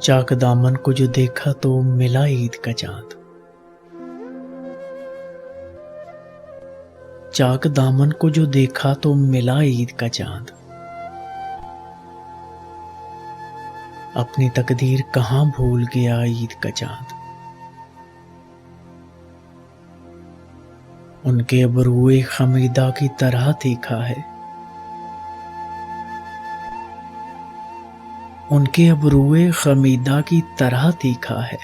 چاک دامن کو جو دیکھا تو ملا عید کا چاند۔ چاک دامن کو جو دیکھا تو ملا عید کا چاند۔ اپنی تقدیر کہاں بھول گیا عید کا چاند۔ ان کے ابروئے خمیدہ کی طرح تیکھا ہے، ان کے ابروئے خمیدہ کی طرح تیکھا ہے۔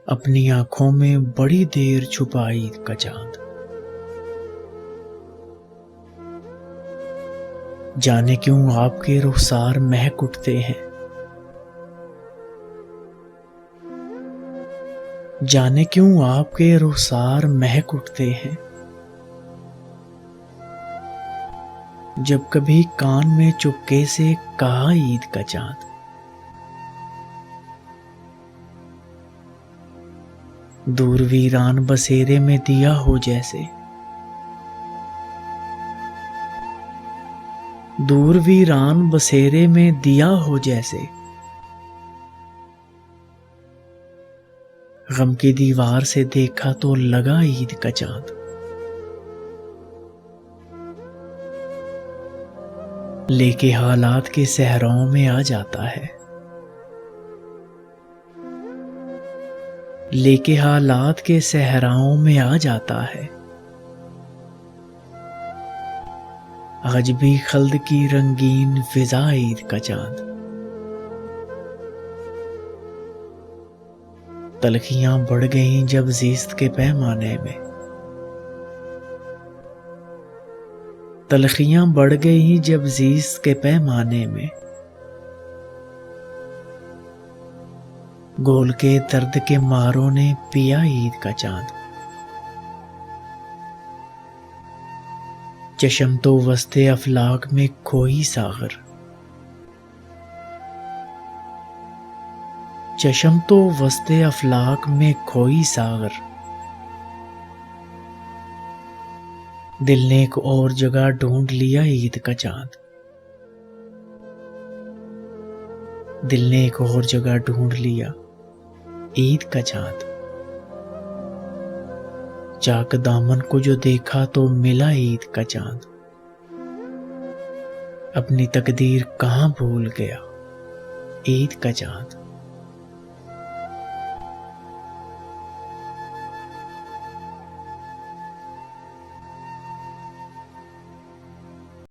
اپنی آنکھوں میں بڑی دیر چھپا عید کا چاند۔ جانے کیوں آپ کے رخسار مہک اٹھتے ہیں، جانے کیوں آپ کے رخسار مہک اٹھتے ہیں۔ جب کبھی کان میں چپکے سے کہا عید کا چاند۔ دور ویران بسیرے میں دیا ہو جیسے، دور ویران بسیرے میں دیا ہو جیسے۔ غم کی دیوار سے دیکھا تو لگا عید کا چاند۔ لے کے حالات کے صحراؤں میں آ جاتا ہے، لے کے حالات کے صحراؤں میں آ جاتا ہے۔ آج بھی خلد کی رنگین فضا عید کا چاند۔ تلخیاں بڑھ گئیں جب زیست کے پیمانے میں، تلخیاں بڑھ گئیں جب زیست کے پیمانے میں۔ گول کے درد کے ماروں نے پیا عید کا چاند۔ چشم تو وسط افلاک میں کھوئی ساغر، چشم تو وسط افلاک میں کھوئی ساغر۔ دل نے ایک اور جگہ ڈھونڈ لیا عید کا چاند، دل نے ایک اور جگہ ڈھونڈ لیا عید کا چاند۔ چاک دامن کو جو دیکھا تو ملا عید کا چاند۔ اپنی تقدیر کہاں بھول گیا عید کا چاند۔